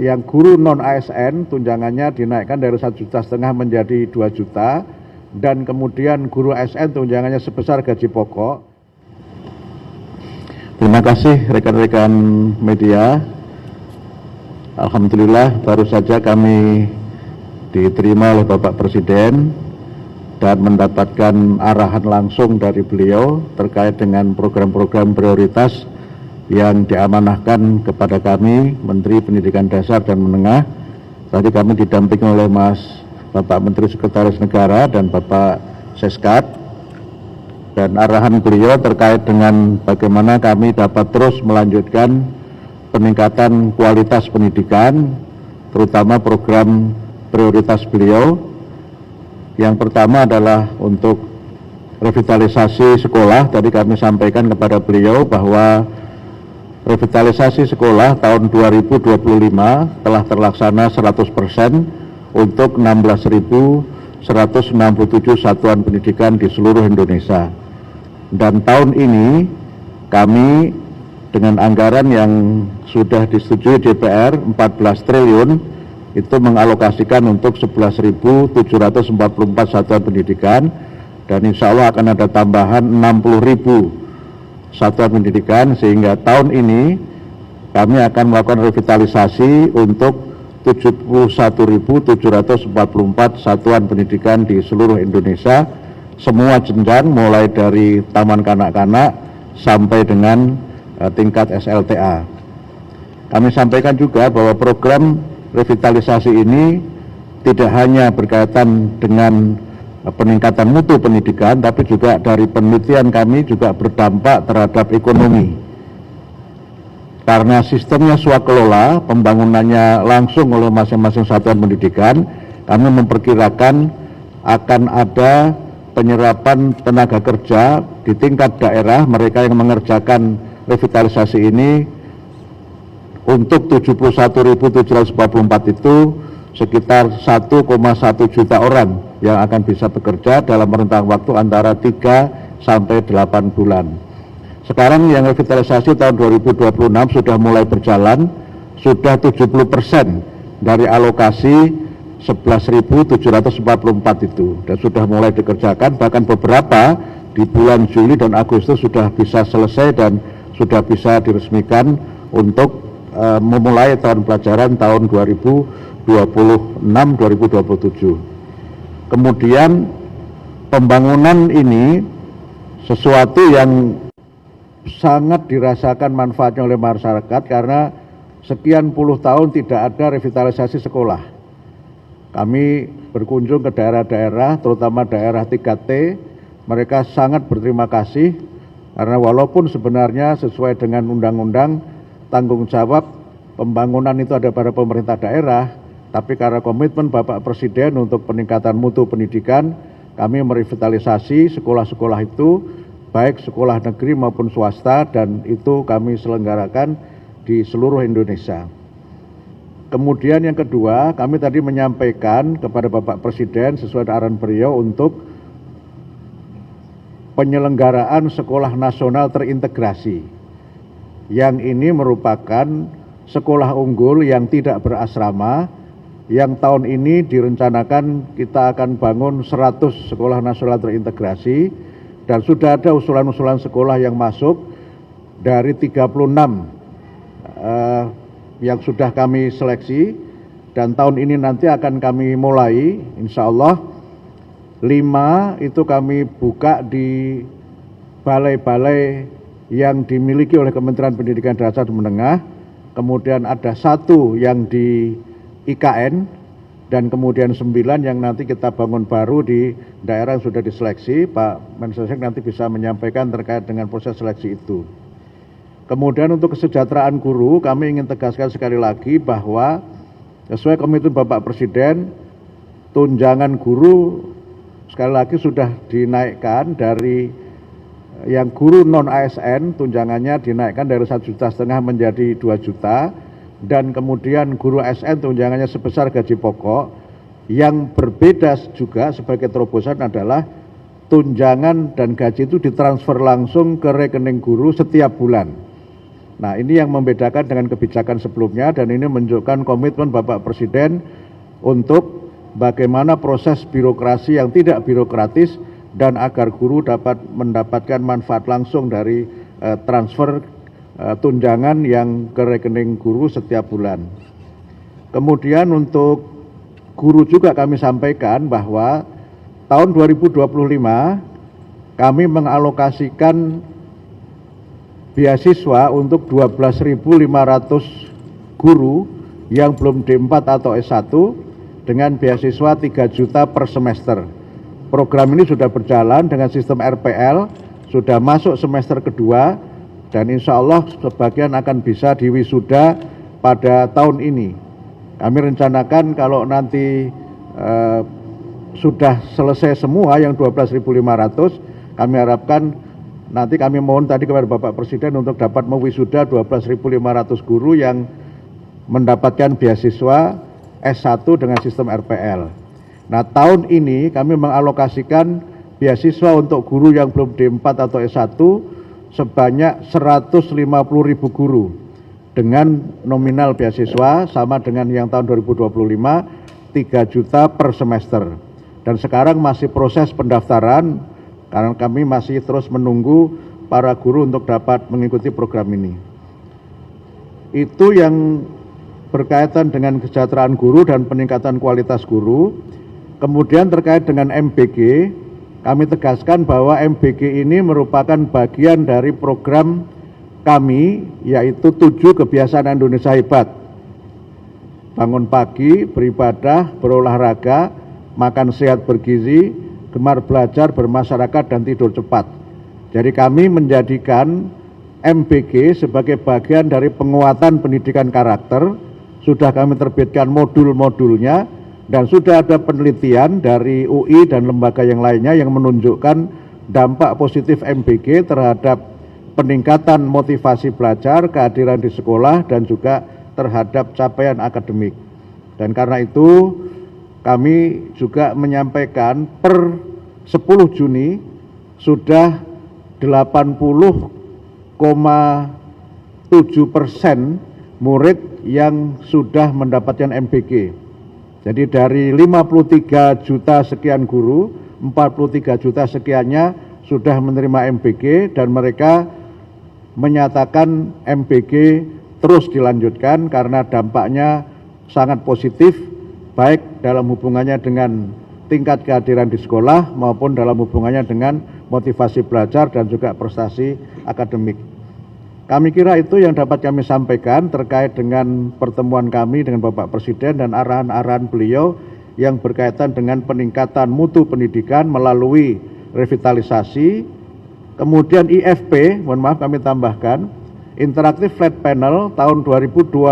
yang guru non ASN tunjangannya dinaikkan dari 1,5 juta menjadi 2 juta, dan kemudian guru ASN tunjangannya sebesar gaji pokok. Terima kasih rekan-rekan media. Alhamdulillah baru saja kami diterima oleh Bapak Presiden dan mendapatkan arahan langsung dari beliau terkait dengan program-program prioritas yang diamanahkan kepada kami, Menteri Pendidikan Dasar dan Menengah. Tadi kami didampingi oleh Bapak Menteri Sekretaris Negara dan Bapak Seskat, dan arahan beliau terkait dengan bagaimana kami dapat terus melanjutkan peningkatan kualitas pendidikan, terutama program prioritas beliau. Yang pertama adalah untuk revitalisasi sekolah. Tadi kami sampaikan kepada beliau bahwa revitalisasi sekolah tahun 2025 telah terlaksana 100% untuk 16.167 satuan pendidikan di seluruh Indonesia. Dan tahun ini kami dengan anggaran yang sudah disetujui DPR 14 triliun itu mengalokasikan untuk 11.744 satuan pendidikan, dan insya Allah akan ada tambahan 60.000 satuan pendidikan, sehingga tahun ini kami akan melakukan revitalisasi untuk 71.744 satuan pendidikan di seluruh Indonesia, semua jenjang mulai dari taman kanak-kanak sampai dengan tingkat SLTA. Kami sampaikan juga bahwa program revitalisasi ini tidak hanya berkaitan dengan peningkatan mutu pendidikan, tapi juga dari penelitian kami juga berdampak terhadap ekonomi. Karena sistemnya swakelola, pembangunannya langsung oleh masing-masing satuan pendidikan, kami memperkirakan akan ada penyerapan tenaga kerja di tingkat daerah, mereka yang mengerjakan revitalisasi ini untuk 71.744 itu sekitar 1,1 juta orang yang akan bisa bekerja dalam rentang waktu antara 3 sampai 8 bulan. Sekarang yang revitalisasi tahun 2026 sudah mulai berjalan, sudah 70% dari alokasi 11.744 itu, dan sudah mulai dikerjakan, bahkan beberapa di bulan Juli dan Agustus sudah bisa selesai dan sudah bisa diresmikan untuk memulai tahun pelajaran tahun 2026-2027. Kemudian pembangunan ini sesuatu yang sangat dirasakan manfaatnya oleh masyarakat karena sekian puluh tahun tidak ada revitalisasi sekolah. Kami berkunjung ke daerah-daerah, terutama daerah 3T, mereka sangat berterima kasih karena walaupun sebenarnya sesuai dengan undang-undang tanggung jawab pembangunan itu ada pada pemerintah daerah, tapi karena komitmen Bapak Presiden untuk peningkatan mutu pendidikan, kami merevitalisasi sekolah-sekolah itu, baik sekolah negeri maupun swasta, dan itu kami selenggarakan di seluruh Indonesia. Kemudian yang kedua, kami tadi menyampaikan kepada Bapak Presiden sesuai arahan beliau untuk penyelenggaraan sekolah nasional terintegrasi. Yang ini merupakan sekolah unggul yang tidak berasrama, yang tahun ini direncanakan kita akan bangun 100 sekolah nasional terintegrasi, dan sudah ada usulan-usulan sekolah yang masuk dari 36 yang sudah kami seleksi, dan tahun ini nanti akan kami mulai, insya Allah 5 itu kami buka di balai-balai yang dimiliki oleh Kementerian Pendidikan Dasar dan Menengah, kemudian ada 1 yang di IKN, dan kemudian 9 yang nanti kita bangun baru di daerah yang sudah diseleksi. Pak Mensesnek nanti bisa menyampaikan terkait dengan proses seleksi itu. Kemudian untuk kesejahteraan guru, kami ingin tegaskan sekali lagi bahwa sesuai komitmen Bapak Presiden, tunjangan guru sekali lagi sudah dinaikkan dari yang guru non ASN tunjangannya dinaikkan dari 1,5 juta menjadi 2 juta, dan kemudian guru ASN tunjangannya sebesar gaji pokok. Yang berbeda juga sebagai terobosan adalah tunjangan dan gaji itu ditransfer langsung ke rekening guru setiap bulan. Nah, ini yang membedakan dengan kebijakan sebelumnya dan ini menunjukkan komitmen Bapak Presiden untuk bagaimana proses birokrasi yang tidak birokratis dan agar guru dapat mendapatkan manfaat langsung dari transfer tunjangan yang ke rekening guru setiap bulan. Kemudian untuk guru juga kami sampaikan bahwa tahun 2025 kami mengalokasikan beasiswa untuk 12.500 guru yang belum D4 atau S1 dengan beasiswa 3 juta per semester. Program ini sudah berjalan dengan sistem RPL, sudah masuk semester kedua dan insya Allah sebagian akan bisa diwisuda pada tahun ini. Kami rencanakan kalau nanti sudah selesai semua yang 12.500, kami harapkan nanti kami mohon tadi kepada Bapak Presiden untuk dapat mewisuda 12.500 guru yang mendapatkan beasiswa S1 dengan sistem RPL. Nah, tahun ini kami mengalokasikan beasiswa untuk guru yang belum D4 atau S1 sebanyak 150.000 guru dengan nominal beasiswa sama dengan yang tahun 2025 3 juta per semester. Dan sekarang masih proses pendaftaran karena kami masih terus menunggu para guru untuk dapat mengikuti program ini. Itu yang berkaitan dengan kesejahteraan guru dan peningkatan kualitas guru. Kemudian terkait dengan MBG, kami tegaskan bahwa MBG ini merupakan bagian dari program kami, yaitu 7 kebiasaan Indonesia hebat. Bangun pagi, beribadah, berolahraga, makan sehat bergizi, gemar belajar, bermasyarakat, dan tidur cepat. Jadi kami menjadikan MBG sebagai bagian dari penguatan pendidikan karakter. Sudah kami terbitkan modul-modulnya dan sudah ada penelitian dari UI dan lembaga yang lainnya yang menunjukkan dampak positif MBG terhadap peningkatan motivasi belajar, kehadiran di sekolah, dan juga terhadap capaian akademik. Dan karena itu kami juga menyampaikan per 10 Juni sudah 80,7% murid yang sudah mendapatkan MBG. Jadi dari 53 juta sekian guru, 43 juta sekiannya sudah menerima MBG dan mereka menyatakan MBG terus dilanjutkan karena dampaknya sangat positif baik dalam hubungannya dengan tingkat kehadiran di sekolah maupun dalam hubungannya dengan motivasi belajar dan juga prestasi akademik. Kami kira itu yang dapat kami sampaikan terkait dengan pertemuan kami dengan Bapak Presiden dan arahan-arahan beliau yang berkaitan dengan peningkatan mutu pendidikan melalui revitalisasi. Kemudian IFP, mohon maaf kami tambahkan, Interactive Flat Panel tahun 2025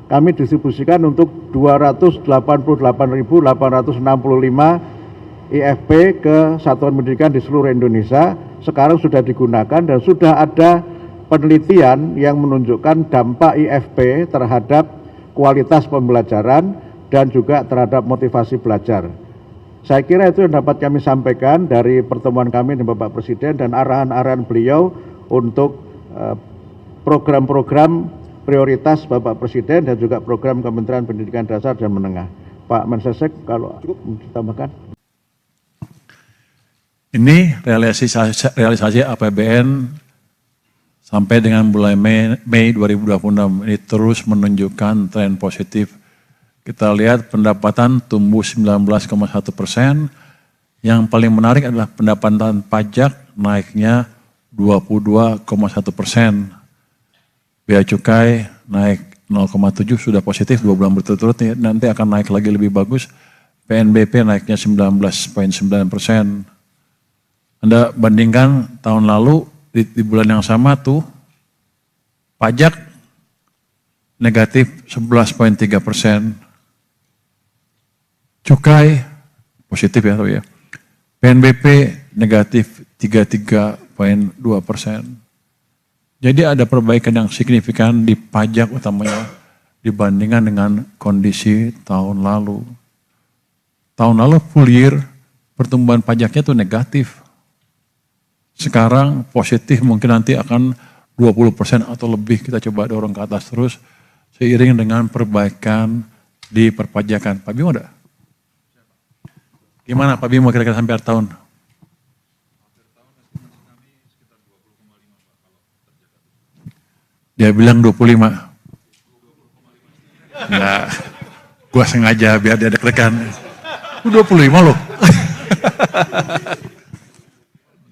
kami distribusikan untuk 288.865 IFP ke satuan pendidikan di seluruh Indonesia. Sekarang sudah digunakan dan sudah ada penelitian yang menunjukkan dampak IFP terhadap kualitas pembelajaran dan juga terhadap motivasi belajar. Saya kira itu yang dapat kami sampaikan dari pertemuan kami dengan Bapak Presiden dan arahan-arahan beliau untuk program-program prioritas Bapak Presiden dan juga program Kementerian Pendidikan Dasar dan Menengah. Pak Mensesnek, kalau cukup ditambahkan. Ini realisasi APBN sampai dengan bulan Mei 2026 ini terus menunjukkan tren positif. Kita lihat pendapatan tumbuh 19,1%. Yang paling menarik adalah pendapatan pajak naiknya 22,1%. Bea cukai naik 0,7 sudah positif 2 bulan berturut-turut, nanti akan naik lagi lebih bagus. PNBP naiknya 19,9%. Anda bandingkan tahun lalu di bulan yang sama tuh pajak negatif 11,3%, cukai positif ya tapi ya, PNBP negatif 33,2%. Jadi ada perbaikan yang signifikan di pajak utamanya dibandingkan dengan kondisi tahun lalu. Tahun lalu full year pertumbuhan pajaknya itu negatif. Sekarang positif, mungkin nanti akan 20% atau lebih kita coba dorong ke atas terus seiring dengan perbaikan di perpajakan. Pak Bimo ada? Gimana Pak Bimo kira-kira sampai akhir tahun? Dia bilang 25. Enggak, gua sengaja biar dia deg-degan. 25 loh.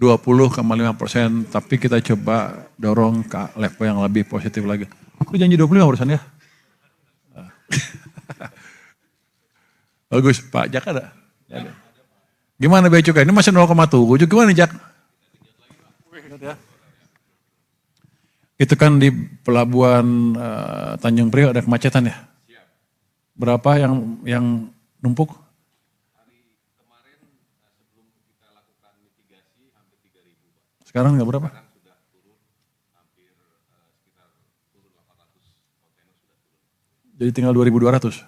20,5%, tapi kita coba dorong ke level yang lebih positif lagi. Lu janji 25 urusan ya? Bagus, Pak Jak ada? Gimana bea cukai? Ini masih 0,7, gimana nih Jak? Itu kan di pelabuhan Tanjung Priok ada kemacetan ya? Berapa yang numpuk? Sekarang nggak berapa? Jadi tinggal 2.200.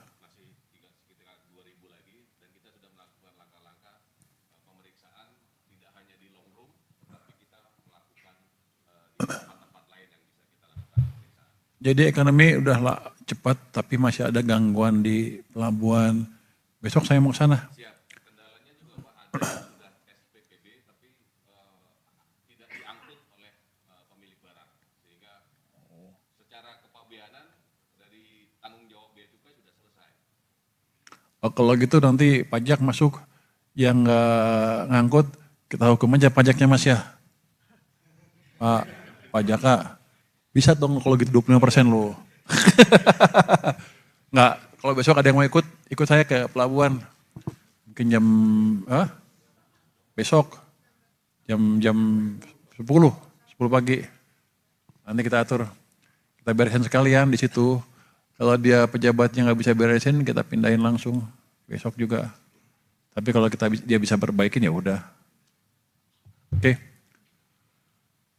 Jadi ekonomi udah cepat, tapi masih ada gangguan di pelabuhan. Besok saya mau ke sana. Oh, kalau gitu nanti pajak masuk yang nggak ngangkut, kita hukum aja pajaknya Mas ya. Pak Jaka, bisa dong kalau gitu 25% loh. Nggak, kalau besok ada yang mau ikut saya ke pelabuhan. Mungkin besok jam 10 pagi. Nanti kita atur, kita beresin sekalian di situ. Kalau dia pejabatnya nggak bisa beresin, kita pindahin langsung besok juga. Tapi kalau dia bisa perbaikin ya udah. Oke.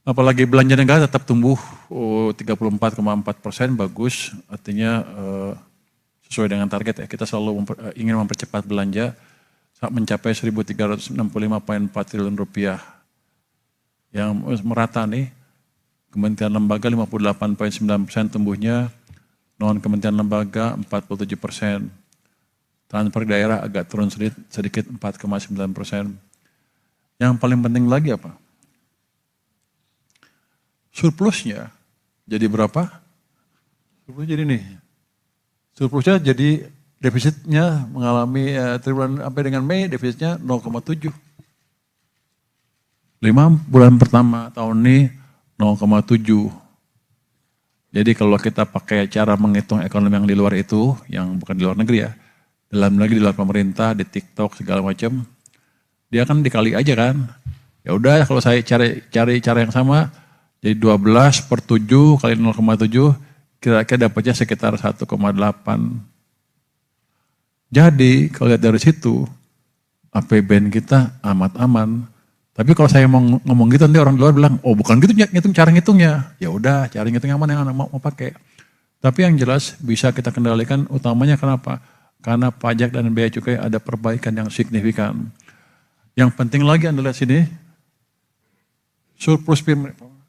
Apalagi belanja negara tetap tumbuh 34,4%, bagus. Artinya sesuai dengan target ya. Kita selalu ingin mempercepat belanja saat mencapai 1.365,4 triliun rupiah. Yang merata nih, Kementerian Lembaga 58,9% tumbuhnya, non Kementerian Lembaga 47%. Transfer daerah agak turun sedikit 4,9%. Yang paling penting lagi apa? Surplusnya jadi berapa? Surplusnya jadi nih. Surplusnya jadi defisitnya mengalami triwulan sampai dengan Mei defisitnya 0,7. 5 bulan pertama tahun ini 0,7. Jadi kalau kita pakai cara menghitung ekonomi yang di luar itu, yang bukan di luar negeri ya, dalam lagi di luar pemerintah, di TikTok segala macam, dia kan dikali aja kan. Ya udah kalau saya cari cara yang sama, jadi 12/7 kali 0,7, kira-kira dapatnya sekitar 1,8. Jadi kalau lihat dari situ, APBN kita amat aman. Tapi kalau saya mau ngomong gitu nanti orang di luar bilang, oh bukan gitu ngitung cara ngitungnya. Ya udah, cara ngitung yang mana yang mau pakai. Tapi yang jelas bisa kita kendalikan, utamanya kenapa? Karena pajak dan bea cukai ada perbaikan yang signifikan. Yang penting lagi Anda lihat sini, surplus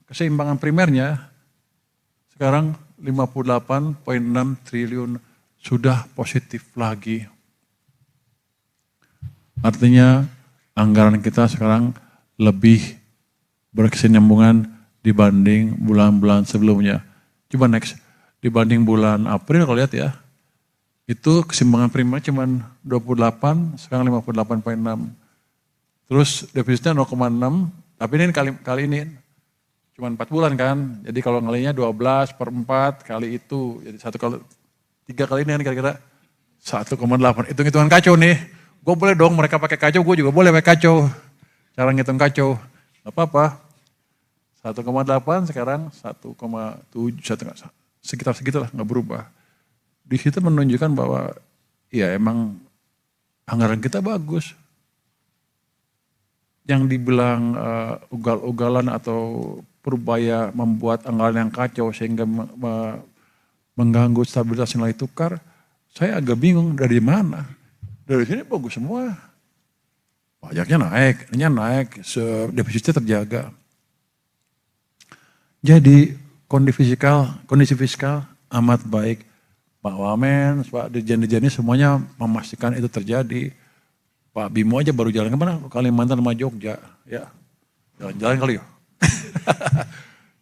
keseimbangan primernya sekarang 58,6 triliun sudah positif lagi. Artinya anggaran kita sekarang lebih berkesinambungan dibanding bulan-bulan sebelumnya. Coba next, dibanding bulan April kalau lihat ya, itu keseimbangan primer cuma 28, sekarang 58,6. Terus defisitnya 0,6, tapi ini kali ini cuma 4 bulan kan. Jadi kalau ngalinya 12/4 kali itu, jadi 3 kali ini kan kira-kira 1,8. Hitung-hitungan kacau nih. Gue boleh dong mereka pakai kacau, gue juga boleh pakai kacau. Cara ngitung kacau, gak apa-apa. 1,8 sekarang 1,7, sekitar segitulah, gak berubah. Di situ menunjukkan bahwa ya emang anggaran kita bagus. Yang dibilang ugal-ugalan atau berupaya membuat anggaran yang kacau sehingga mengganggu stabilitas nilai tukar, saya agak bingung dari mana. Dari sini bagus semua. Pajaknya naik, defisitnya terjaga. Jadi kondisi fiskal amat baik. Pak Wamen, Pak Dirjen-Dirjen ini semuanya memastikan itu terjadi. Pak Bimo aja baru jalan kemana? Kalimantan sama Jogja. Ya, jalan-jalan kali ya.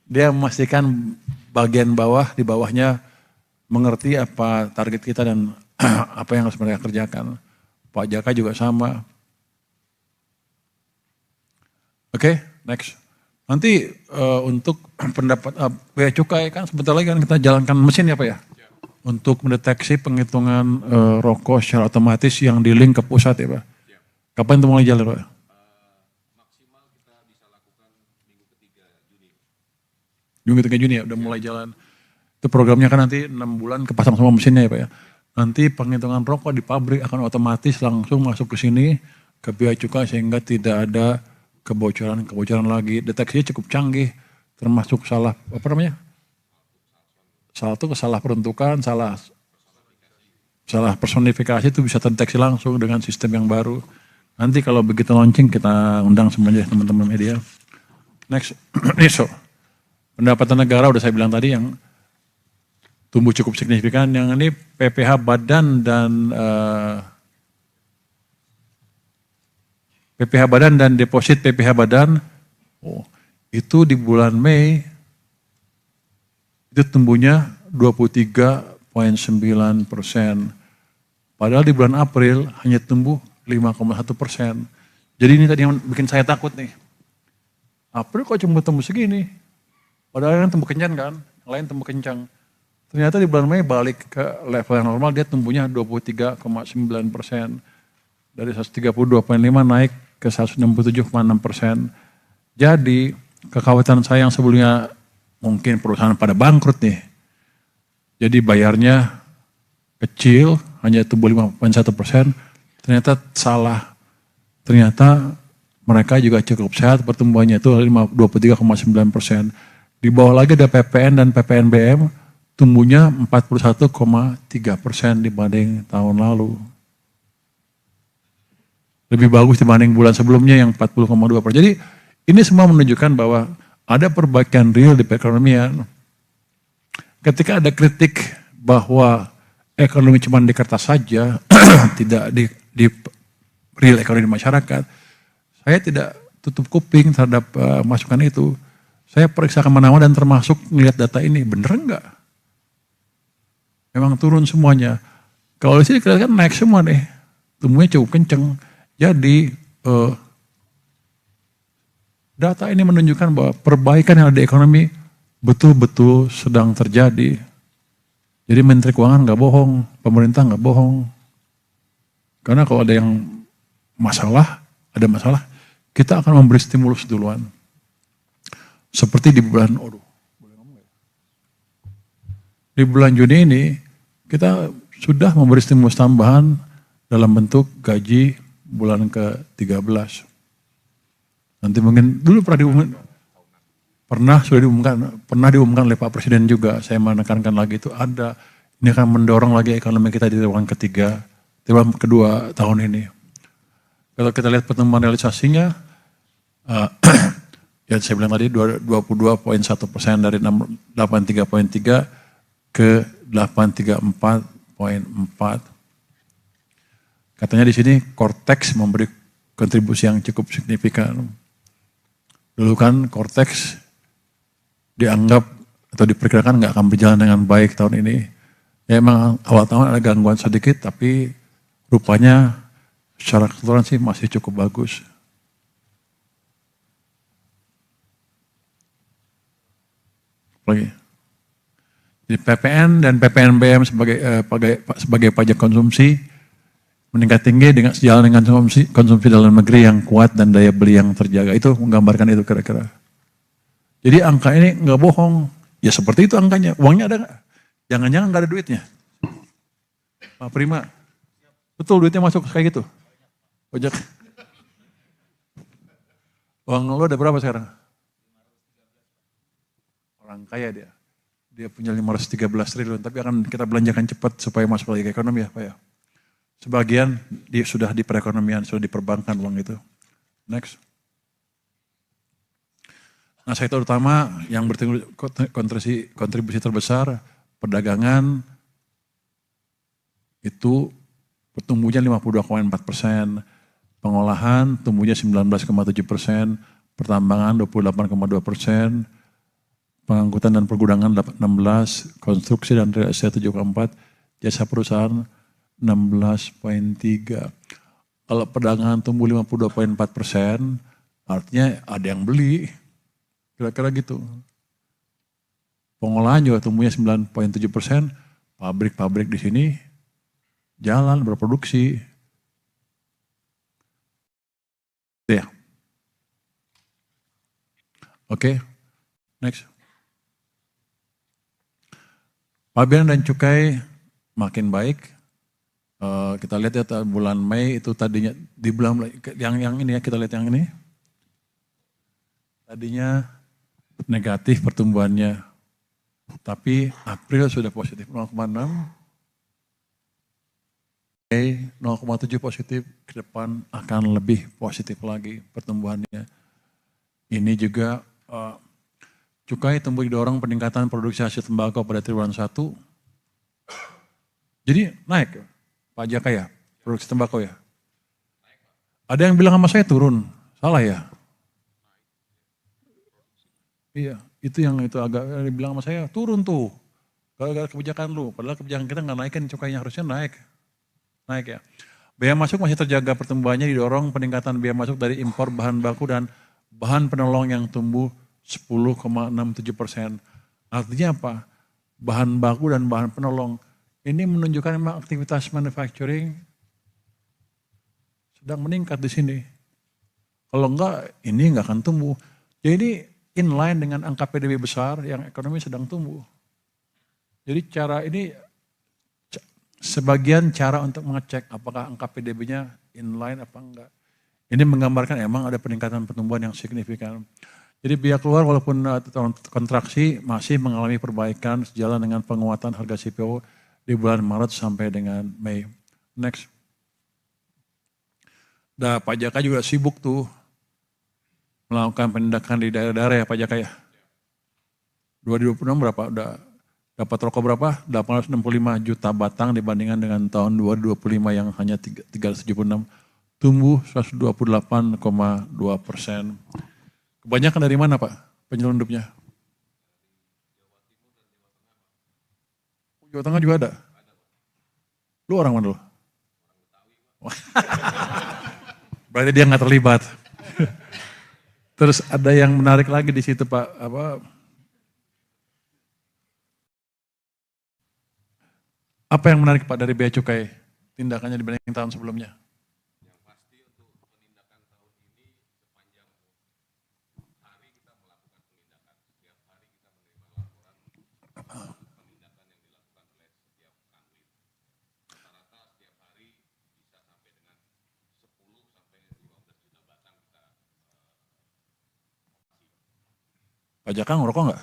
Dia memastikan bagian bawah, di bawahnya mengerti apa target kita dan apa yang harus mereka kerjakan. Pak Jaka juga sama. Oke, next. Nanti untuk pendapat bea cukai kan sebentar lagi kan kita jalankan mesin ya Pak ya? Untuk mendeteksi penghitungan rokok secara otomatis yang di-link ke pusat ya Pak. Kapan itu mulai jalan Pak? Maksimal kita bisa lakukan minggu ketiga Juni. Minggu 3 Juni ya udah mulai jalan. Itu programnya kan nanti 6 bulan kepasang semua mesinnya ya Pak ya. Nanti penghitungan rokok di pabrik akan otomatis langsung masuk ke sini ke bea cukai sehingga tidak ada kebocoran lagi. Deteksinya cukup canggih termasuk salah apa namanya? Salah peruntukan, salah personifikasi itu bisa terdeteksi langsung dengan sistem yang baru. Nanti kalau begitu launching kita undang semuanya teman-teman media. Next, so pendapatan negara udah saya bilang tadi yang tumbuh cukup signifikan. Yang ini PPH Badan dan deposit PPH Badan. Itu di bulan Mei itu tumbuhnya 23,9%. Padahal di bulan April hanya tumbuh 5,1%. Jadi ini tadi yang bikin saya takut nih. April kok cuma tumbuh segini? Padahal yang tumbuh kencang kan, yang lain tumbuh kencang. Ternyata di bulan Mei balik ke level yang normal, dia tumbuhnya 23,9%. Dari 132,5 naik ke 167,6%. Jadi kekhawatiran saya yang sebelumnya mungkin perusahaan pada bangkrut nih. Jadi bayarnya kecil, hanya tumbuh 5,1%. Ternyata salah. Ternyata mereka juga cukup sehat, pertumbuhannya itu 23,9%. Di bawah lagi ada PPN dan PPNBM, tumbuhnya 41,3% dibanding tahun lalu. Lebih bagus dibanding bulan sebelumnya yang 40,2%. Jadi ini semua menunjukkan bahwa ada perbaikan real di perekonomian. Ketika ada kritik bahwa ekonomi cuma di kertas saja, tidak di real ekonomi masyarakat, saya tidak tutup kuping terhadap masukan itu. Saya periksa kemana-mana dan termasuk melihat data ini, bener enggak? Memang turun semuanya. Kalau di sini kelihatan naik semua nih, tumbuhnya cukup kenceng. Jadi data ini menunjukkan bahwa perbaikan yang ada di ekonomi betul-betul sedang terjadi. Jadi Menteri Keuangan nggak bohong, pemerintah nggak bohong. Karena kalau ada yang masalah, kita akan memberi stimulus duluan. Seperti di bulan, di bulan Juni ini kita sudah memberi stimulus tambahan dalam bentuk gaji bulan ke-13. Nanti mungkin dulu pernah diumumkan oleh Pak Presiden juga. Saya menekankan lagi itu ada. Ini akan mendorong lagi ekonomi kita di triwulan ketiga, triwulan kedua tahun ini. Kalau kita lihat pertumbuhan realisasinya, ya saya bilang tadi 22,1% dari 83,3 ke 834,4. Katanya di sini Cortex memberi kontribusi yang cukup signifikan. Dulu kan Cortex dianggap atau diperkirakan nggak akan berjalan dengan baik tahun ini. Ya emang awal tahun ada gangguan sedikit, tapi rupanya secara keseluruhan sih masih cukup bagus. Lagi. Jadi PPN dan PPNBM sebagai pajak konsumsi meningkat tinggi dengan sejalan dengan konsumsi dalam negeri yang kuat dan daya beli yang terjaga. Itu menggambarkan itu kira-kira. Jadi angka ini nggak bohong. Ya seperti itu angkanya. Uangnya ada nggak? Jangan-jangan nggak ada duitnya. Pak Prima, betul duitnya masuk kayak gitu? Ojek. Uang lo ada berapa sekarang? Orang kaya dia. Dia punya 513 triliun, tapi akan kita belanjakan cepat supaya masuk lagi ke ekonomi ya Pak ya. Sebagian sudah di perekonomian, sudah diperbankan uang itu. Next. Nah, sektor utama yang kontribusi terbesar, perdagangan itu pertumbuhnya 52,4%, pengolahan tumbuhnya 19,7%, pertambangan 28,2%, pengangkutan dan pergudangan 16, konstruksi dan real estate 7,4, jasa perusahaan 16,3. Kalau perdagangan tumbuh 52,4%, artinya ada yang beli, kira-kira gitu. Pengolahan juga tumbuhnya 9,7%, pabrik-pabrik di sini jalan berproduksi. Ya. Oke, next. Pabean dan cukai makin baik. Kita lihat ya bulan Mei itu tadinya di bulan yang ini ya, kita lihat yang ini. Tadinya negatif pertumbuhannya, tapi April sudah positif 0,6. Mei 0,7 positif, ke depan akan lebih positif lagi pertumbuhannya. Ini juga cukai tumbuh didorong peningkatan produksi hasil tembakau pada triwulan 1. Jadi naik pajak ya, produksi tembakau ya. Ada yang bilang sama saya turun, salah ya? Iya, itu yang itu agak bilang sama saya turun tuh, gara-gara kebijakan lu. Padahal kebijakan kita nggak naikin cukainya, harusnya naik ya. Biaya masuk masih terjaga pertumbuhannya didorong peningkatan biaya masuk dari impor bahan baku dan bahan penolong yang tumbuh 10,67%. Artinya apa? Bahan baku dan bahan penolong ini menunjukkan memang aktivitas manufacturing sedang meningkat di sini. Kalau enggak, ini enggak akan tumbuh. Jadi inline dengan angka PDB besar yang ekonomi sedang tumbuh. Jadi cara ini sebagian cara untuk mengecek apakah angka PDB-nya inline apa enggak. Ini menggambarkan emang ada peningkatan pertumbuhan yang signifikan. Jadi biaya keluar walaupun kontraksi masih mengalami perbaikan sejalan dengan penguatan harga CPO di bulan Maret sampai dengan Mei. Next. Nah, Pak Jaka juga sibuk tuh melakukan penindakan di daerah-daerah ya Pak Jaka ya. 2026 berapa? Udah dapat rokok berapa? 865 juta batang dibandingkan dengan tahun 2025 yang hanya 376. Tumbuh 128,2%. Kebanyakan dari mana Pak penyelundupnya? Jawa Tengah juga ada? Lu orang mana lu? Berarti dia nggak terlibat. Terus ada yang menarik lagi di situ Pak, apa yang menarik Pak dari bea cukai tindakannya dibanding tahun sebelumnya? Yang pasti untuk penindakan tahun ini sepanjang hari kita melakukan penindakan. Setiap hari kita menerima laporan penindakan yang dilakukan oleh setiap kanwil. Rata-rata setiap hari bisa sampai dengan 10 sampai 15 juta batang kita Pak Jaka ngerokok nggak?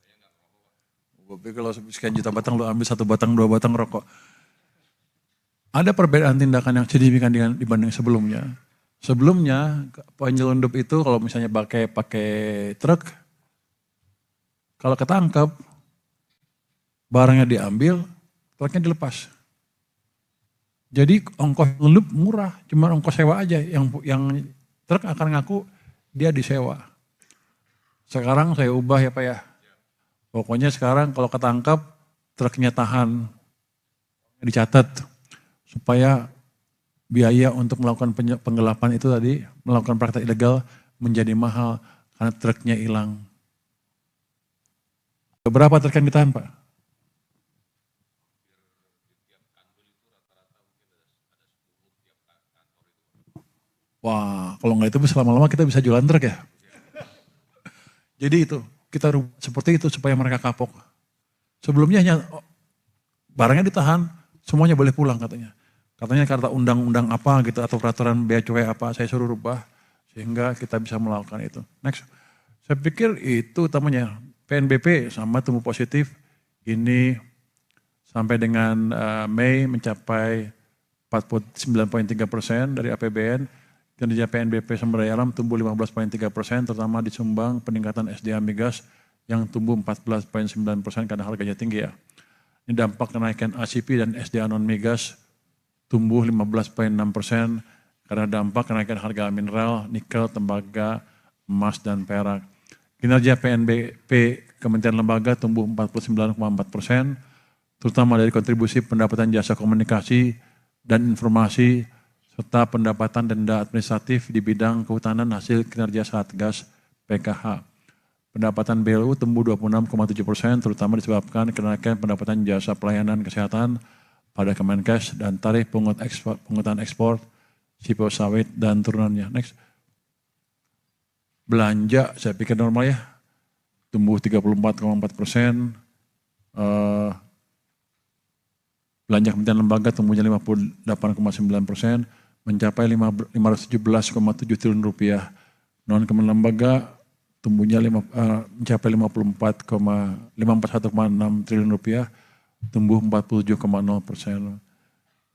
Saya nggak merokok, Pak. Gue pikir kalau sekian juta batang lu ambil 1 batang 2 batang rokok. Ada perbedaan tindakan yang signifikan dibanding sebelumnya. Sebelumnya penyelundup itu kalau misalnya pakai truk, kalau ketangkep barangnya diambil, truknya dilepas. Jadi ongkos nyelundup murah, cuma ongkos sewa aja. Yang truk akan ngaku dia disewa. Sekarang saya ubah ya Pak ya. Pokoknya sekarang kalau ketangkap truknya tahan, dicatat supaya biaya untuk melakukan penggelapan itu tadi, melakukan praktek ilegal menjadi mahal karena truknya hilang. Berapa truk yang ditahan Pak? Wah, kalau nggak itu lama-lama kita bisa jualan truk ya. Jadi itu, kita seperti itu supaya mereka kapok. Sebelumnya hanya barangnya ditahan, semuanya boleh pulang katanya. Katanya karena undang-undang apa gitu atau peraturan bea cukai apa, saya suruh rubah sehingga kita bisa melakukan itu. Next, saya pikir itu utamanya PNBP sama tumbuh positif ini sampai dengan Mei mencapai 49,3% dari APBN. Kinerja PNBP sumber daya alam tumbuh 15,3%, terutama disumbang peningkatan SDA migas yang tumbuh 14,9% karena harganya tinggi ya. Ini dampak kenaikan ACP dan SDA non migas tumbuh 15,6% karena dampak kenaikan harga mineral, nikel, tembaga, emas, dan perak. Kinerja PNBP Kementerian Lembaga tumbuh 49,4%, terutama dari kontribusi pendapatan jasa komunikasi dan informasi, serta pendapatan denda administratif di bidang kehutanan hasil kinerja Satgas PKH. Pendapatan BLU tumbuh 26,7%, terutama disebabkan kenaikan pendapatan jasa pelayanan kesehatan pada Kemenkes dan tarif pungutan ekspor CPO sawit dan turunannya. Next. Belanja, saya pikir normal ya, tumbuh 34,4%. Belanja Kementerian Lembaga tumbuhnya 58,9%, mencapai 517,7 triliun rupiah. Non Kementerian Lembaga tumbuhnya mencapai 54,6 triliun rupiah, tumbuh 47,0%.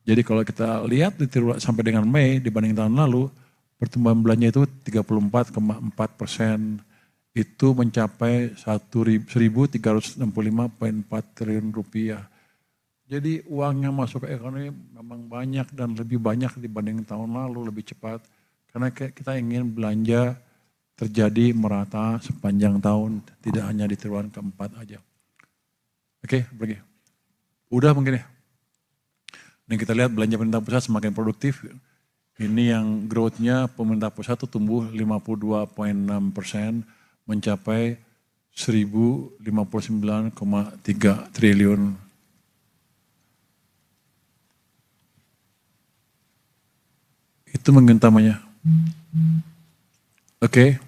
Jadi kalau kita lihat sampai dengan Mei dibanding tahun lalu, pertumbuhan belanja itu 34,4%, itu mencapai 1.365,4 triliun rupiah. Jadi uang yang masuk ke ekonomi memang banyak dan lebih banyak dibanding tahun lalu, lebih cepat. Karena kita ingin belanja terjadi merata sepanjang tahun, tidak hanya di triwulan keempat aja. Oke, pergi. Udah mungkin ya. Dan kita lihat belanja pemerintah pusat semakin produktif. Ini yang growth-nya pemerintah pusat itu tumbuh 52,6%, mencapai 1.059,3 triliun. Itu mungkin utamanya. Oke,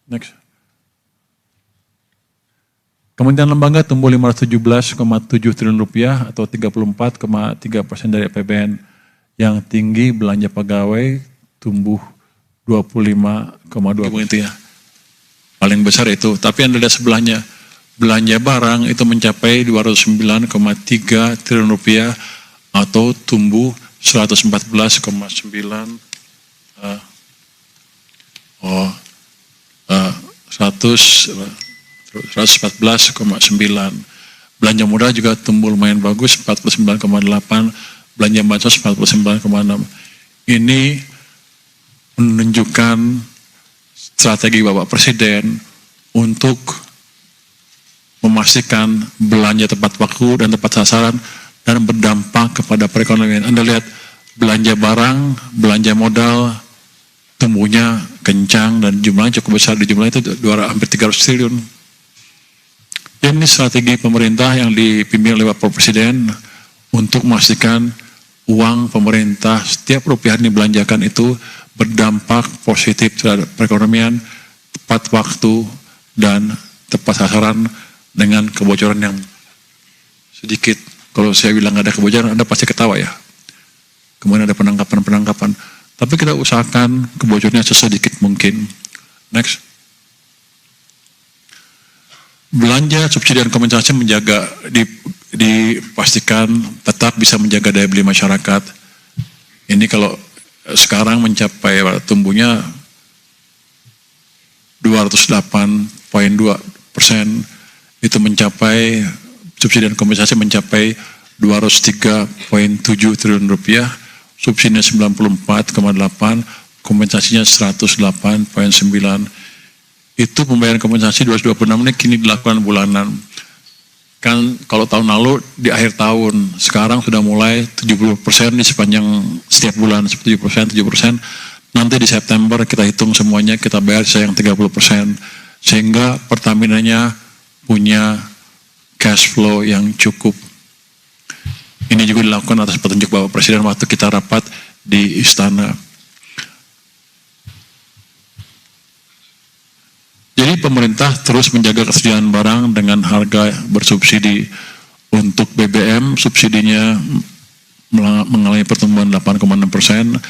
next. Kementerian Lembaga tumbuh 517,7 triliun rupiah atau 34,3% dari APBN. Yang tinggi belanja pegawai tumbuh 25,2% itu ya. Paling besar itu, tapi Anda lihat sebelahnya, belanja barang itu mencapai 209,3 triliun rupiah atau tumbuh 114,9 114,9. Belanja modal juga tumbuh lumayan bagus 49,8, belanja bansos 49,6. Ini menunjukkan strategi Bapak Presiden untuk memastikan belanja tepat waktu dan tepat sasaran dan berdampak kepada perekonomian. Anda lihat belanja barang, belanja modal tumbuhnya kencang dan jumlahnya cukup besar, di jumlah itu hampir 300 triliun. Ini strategi pemerintah yang dipimpin oleh Bapak Presiden untuk memastikan uang pemerintah setiap rupiah yang dibelanjakan itu berdampak positif terhadap perekonomian, tepat waktu dan tepat sasaran dengan kebocoran yang sedikit. Kalau saya bilang nggak ada kebocoran, Anda pasti ketawa ya. Kemudian ada penangkapan. Tapi kita usahakan kebocorannya sesedikit mungkin. Next. Belanja subsidi dan kompensasi dipastikan tetap bisa menjaga daya beli masyarakat. Ini kalau sekarang mencapai tumbuhnya 208,2%, itu mencapai subsidi dan kompensasi mencapai 203,7 triliun rupiah. Subsidinya 94,8, kompensasinya 108,9. Itu pembayaran kompensasi 226 ini kini dilakukan bulanan. Kan kalau tahun lalu di akhir tahun, sekarang sudah mulai 70% di sepanjang setiap bulan, 70%. Nanti di September kita hitung semuanya, kita bayar yang 30%. Sehingga Pertamina-nya punya cash flow yang cukup. Ini juga dilakukan atas petunjuk Bapak Presiden waktu kita rapat di Istana. Jadi pemerintah terus menjaga ketersediaan barang dengan harga bersubsidi. Untuk BBM subsidinya mengalami pertumbuhan 8,6%.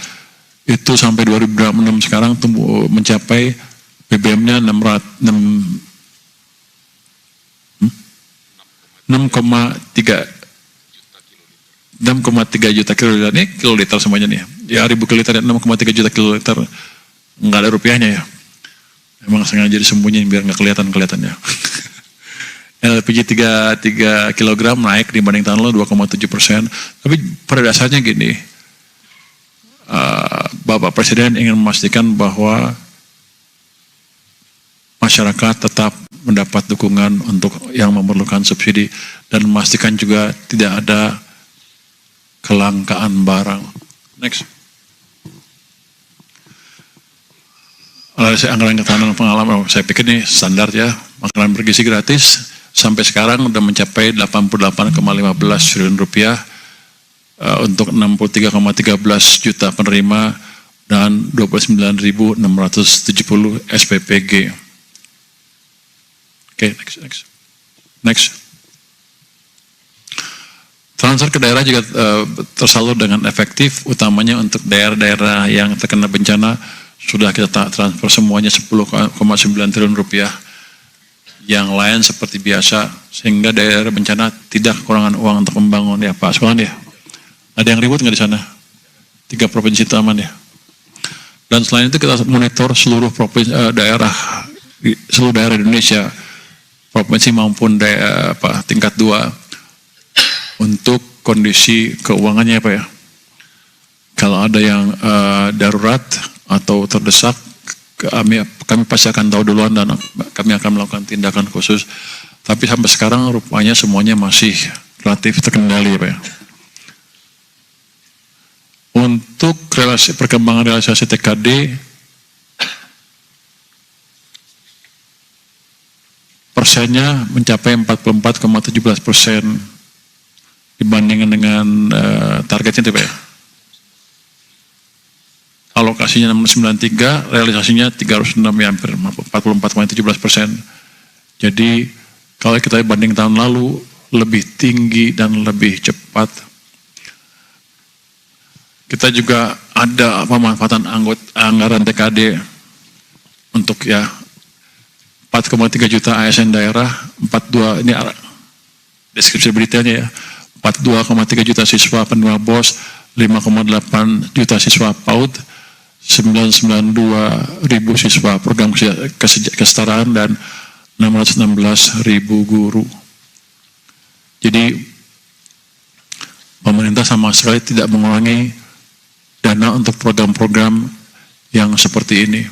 Itu sampai 2006 sekarang mencapai BBM-nya 6,3 6,3 juta kiloliter, ini kiloliter semuanya nih. Ya 1000 kiloliter, 6,3 juta kiloliter. Nggak ada rupiahnya ya. Emang sengaja disembunyiin biar nggak kelihatannya. LPG 3 kg naik dibanding tahun lalu 2,7%. Tapi pada dasarnya gini, Bapak Presiden ingin memastikan bahwa masyarakat tetap mendapat dukungan untuk yang memerlukan subsidi dan memastikan juga tidak ada kelangkaan barang. Next. Anggaran ketahanan pengalaman, saya pikir ini standar ya, makanan bergizi gratis sampai sekarang sudah mencapai 88,15 triliun rupiah untuk 63,13 juta penerima dan 29.670 SPPG. Oke, next. Transfer ke daerah juga tersalur dengan efektif, utamanya untuk daerah-daerah yang terkena bencana sudah kita transfer semuanya 10,9 triliun rupiah. Yang lain seperti biasa, sehingga daerah bencana tidak kekurangan uang untuk membangun ya Pak Soelan ya. Ada yang ribut nggak di sana? 3 provinsi itu aman ya. Dan selain itu kita monitor seluruh daerah Indonesia, provinsi maupun tingkat 2 untuk kondisi keuangannya Pak ya. Kalau ada yang darurat atau terdesak, kami pasti akan tahu duluan dan kami akan melakukan tindakan khusus. Tapi sampai sekarang rupanya semuanya masih relatif terkendali ya Pak ya. Untuk perkembangan realisasi TKD, persennya mencapai 44,17% dibandingkan dengan targetnya itu Pak ya. Alokasinya 693, realisasinya 306 ya, hampir 44,17%. Jadi kalau kita banding tahun lalu lebih tinggi dan lebih cepat. Kita juga ada pemanfaatan anggaran TKD untuk ya 4,3 juta ASN daerah, 42 ini deskripsi beritanya ya, 42,3 juta siswa penerima BOS, 5,8 juta siswa PAUD, 992 ribu siswa program kesetaraan dan 616 ribu guru. Jadi pemerintah sama sekali tidak mengurangi dana untuk program-program yang seperti ini.